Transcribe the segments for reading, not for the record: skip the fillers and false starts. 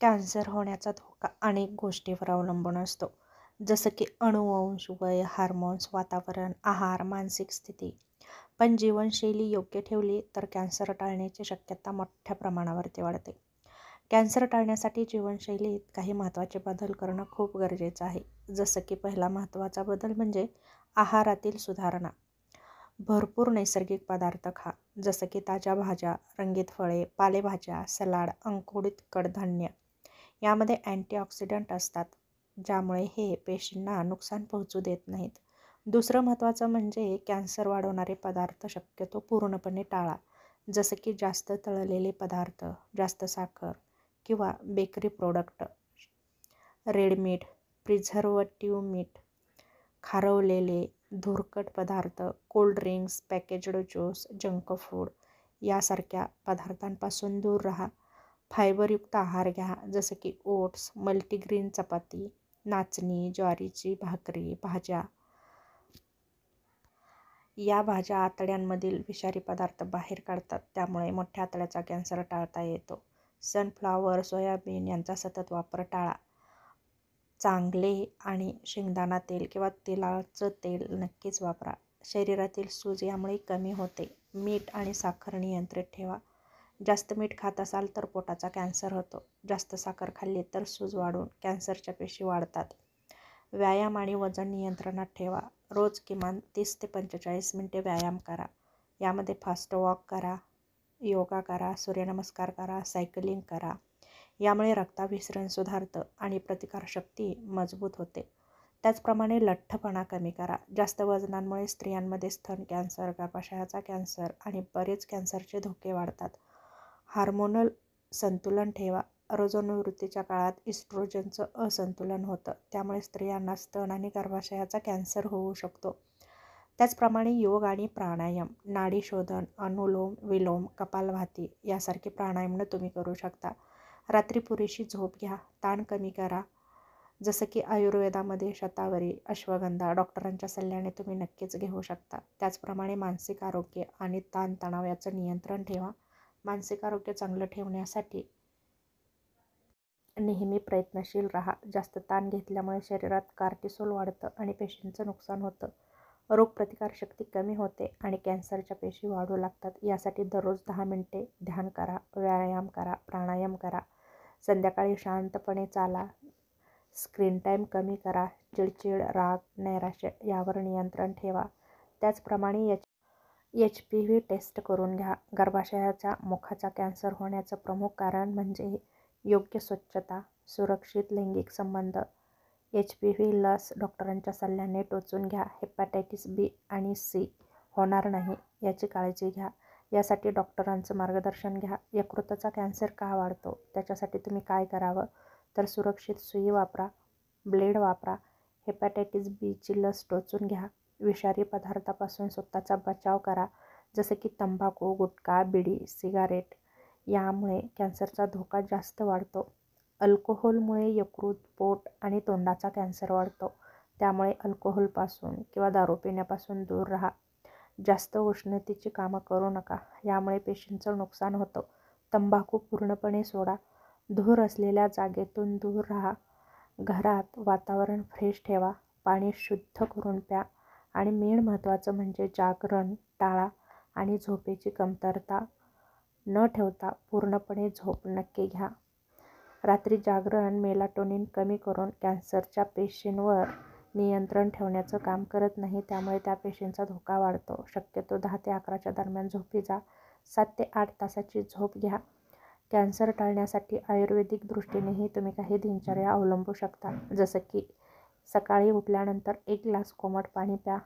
Cancer होण्याचा धोका अनेक गोष्टींवर अवलंबून असतो, जसं की अनुवंश, वय, हार्मोन्स, वातावरण, आहार, मानसिक स्थिती. पण जीवनशैली योग्य ठेवली तर कॅन्सर टाळण्याची शक्यता मोठ्या प्रमाणावरती वाढते. कॅन्सर टाळण्यासाठी जीवनशैलीत काही महत्त्वाचे बदल करणं खूप गरजेचं आहे. जसं की पहिला महत्त्वाचा बदल म्हणजे आहारातील सुधारणा. भरपूर नैसर्गिक पदार्थ खा, जसं की ताज्या भाज्या, रंगीत फळे, पालेभाज्या, सलाड, अंकुरित कडधान्य. यामध्ये अँटीऑक्सिडंट असतात, ज्यामुळे हे पेशींना नुकसान पोहोचू देत नाहीत. दुसरं महत्त्वाचं म्हणजे कॅन्सर वाढवणारे पदार्थ शक्यतो पूर्णपणे टाळा, जसं की जास्त तळलेले पदार्थ, जास्त साखर किंवा बेकरी प्रोडक्ट, रेड मीठ, प्रिझर्व्हेटिव्ह मीठ, खारवलेले, धुरकट पदार्थ, cold drinks, packaged juice, junk food यासारख्या पदार्थांपासून दूर राहा. फायबरयुक्त आहार घ्या, जसं की ओट्स, मल्टीग्रेन चपाती, नाचणी, ज्वारीची भाकरी, भाज्या. या भाज्या आतड्यांमधील विषारी पदार्थ बाहेर काढतात, त्यामुळे मोठ्या आतड्याचा कॅन्सर टाळता येतो. सनफ्लॉवर, सोयाबीन यांचा सतत वापर टाळा. चांगले आणि शेंगदाणा तेल किंवा तिळाचं तेल नक्कीच वापरा. शरीरातील सूज यामुळे कमी होते. मीठ आणि साखर नियंत्रित ठेवा. जास्त मीठ खात असाल तर पोटाचा कॅन्सर होतो. जास्त साखर खाल्ली तर सूज वाढून कॅन्सरच्या पेशी वाढतात. व्यायाम आणि वजन नियंत्रणात ठेवा. रोज किमान 30 ते 45 मिनिटे व्यायाम करा. यामध्ये फास्ट वॉक करा, योगा करा, सूर्यनमस्कार करा, सायकलिंग करा. यामुळे रक्ताभिसरण सुधारतं आणि प्रतिकारशक्ती मजबूत होते. त्याचप्रमाणे लठ्ठपणा कमी करा. जास्त वजनामुळे स्त्रियांमध्ये स्तन कॅन्सर, गर्भाशयाचा कॅन्सर आणि बरेच कॅन्सरचे धोके वाढतात. हार्मोनल संतुलन ठेवा. रजोनिवृत्तीच्या काळात इस्ट्रोजनचं असंतुलन होतं, त्यामुळे स्त्रियांना स्तन आणि गर्भाशयाचा कॅन्सर होऊ शकतो. त्याचप्रमाणे योग आणि प्राणायाम, नाडी शोधन, अनुलोम विलोम, कपालभाती यासारखे प्राणायाम तुम्ही करू शकता. रात्री पुरेशी झोप घ्या. ताण कमी करा, जसं की आयुर्वेदामध्ये शतावरी, अश्वगंधा डॉक्टरांच्या सल्ल्याने तुम्ही नक्कीच घेऊ शकता. त्याचप्रमाणे मानसिक आरोग्य आणि ताणतणाव याचं नियंत्रण ठेवा. मानसिक आरोग्य चांगलं ठेवण्यासाठी नेहमी प्रयत्नशील राहा. जास्त ताण घेतल्यामुळे शरीरात कार्टिसोल वाढतं आणि पेशींचं नुकसान होतं. रोगप्रतिकारशक्ती कमी होते आणि कॅन्सरच्या पेशी वाढू लागतात. यासाठी दररोज 10 मिनिटे ध्यान करा, व्यायाम करा, प्राणायाम करा. संध्याकाळी शांतपणे चाला. स्क्रीन टाईम कमी करा. चिडचिड, राग, नैराश्य यावर नियंत्रण ठेवा. त्याचप्रमाणे HPV टेस्ट करून घ्या. गर्भाशयाच्या मुखाचा कॅन्सर होण्याचं प्रमुख कारण म्हणजे योग्य स्वच्छता, सुरक्षित लैंगिक संबंध. HPV लस डॉक्टरांच्या सल्ल्याने टोचून घ्या. हेपॅटायटिस B आणि C होणार नाही याची काळजी घ्या. यासाठी डॉक्टरांचं मार्गदर्शन घ्या. यकृताचा कॅन्सर का वाढतो, त्याच्यासाठी तुम्ही काय करावं, तर सुरक्षित सुई वापरा, ब्लेड वापरा. हेपॅटायटिस B ची लस टोचून घ्या. विषारी पदार्थापासून स्वतःचा बचाव करा, जसं की तंबाखू, गुटखा, बिडी, सिगारेट. यामुळे कॅन्सरचा धोका जास्त वाढतो. अल्कोहोलमुळे यकृत, पोट आणि तोंडाचा कॅन्सर वाढतो, त्यामुळे अल्कोहोलपासून किंवा दारू पिण्यापासून दूर राहा. जास्त उष्णतेची कामं करू नका, यामुळे पेशींचं नुकसान होतं. तंबाखू पूर्णपणे सोडा. धूर असलेल्या जागेतून दूर राहा. घरात वातावरण फ्रेश ठेवा. पाणी शुद्ध करून प्या. आणि मेन महत्त्वाचं म्हणजे जागरण टाळा आणि झोपेची कमतरता न ठेवता पूर्णपणे झोप नक्की घ्या. रात्री जागरण मेलाटोनिन कमी करून कॅन्सरच्या पेशींवर नियंत्रण ठेवण्याचं काम करत नाही, त्यामुळे त्या पेशींचा धोका वाढतो. शक्यतो 10 ते 11च्या दरम्यान झोपी जा. 7 ते 8 तासाची झोप घ्या. कॅन्सर टाळण्यासाठी आयुर्वेदिक दृष्टीनेही तुम्ही काही दिनचर्या अवलंबू शकता, जसं की सकाळी उठल्यानंतर 1 ग्लास कोमट पाणी प्या.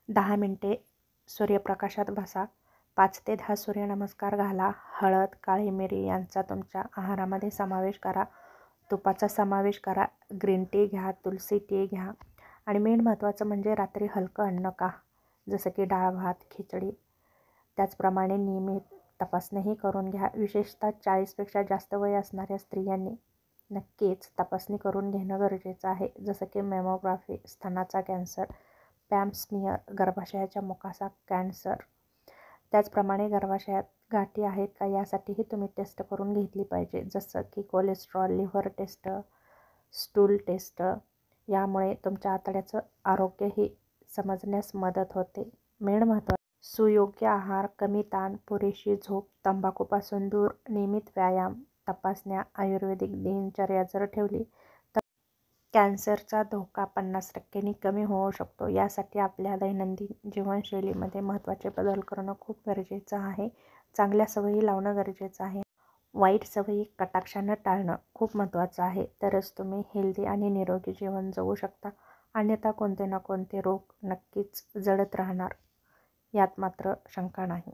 10 मिनिटे सूर्यप्रकाशात बसा. 5 ते 10 सूर्यनमस्कार घाला. हळद, काळी मिरी यांचा तुमच्या आहारामध्ये समावेश करा. तुपाचा समावेश करा. ग्रीन टी घ्या, तुलसी टी घ्या. आणि मेन महत्त्वाचं म्हणजे रात्री हलकं अन्न खा, जसं की डाळ भात, खिचडी. त्याचप्रमाणे नियमित तपासणीही करून घ्या. विशेषतः 40पेक्षा जास्त वय असणाऱ्या स्त्रियांनी नक्कीच तपासणी करून घेणं गरजेचं आहे, जसं की मॅमोग्राफी, स्तनाचा कॅन्सर, पॅम स्मिअर, गर्भाशयाच्या मुखाचा कॅन्सर. त्याचप्रमाणे गर्भाशयात गाठी आहेत का यासाठीही तुम्ही टेस्ट करून घेतली पाहिजे, जसं की cholesterol, liver test, stool test. यामुळे तुमच्या आतड्याचं आरोग्यही समजण्यास मदत होते. मेन महत्त्वाचं सुयोग्य आहार, कमी ताण, पुरेशी झोप, तंबाखूपासून दूर, नियमित व्यायाम, तपासण्या, आयुर्वेदिक दिनचर्या जर ठेवली तर कॅन्सरचा धोका 50% कमी होऊ शकतो. यासाठी आपल्या दैनंदिन जीवनशैलीमध्ये महत्त्वाचे बदल करणं खूप गरजेचं आहे. चांगल्या सवयी लावणं गरजेचं आहे. वाईट सवयी कटाक्षानं टाळणं खूप महत्त्वाचं आहे. तरच तुम्ही हेल्दी आणि निरोगी जीवन जगू शकता. अन्यथा कोणते ना कोणते रोग नक्कीच जडत राहणार, यात मात्र शंका नाही.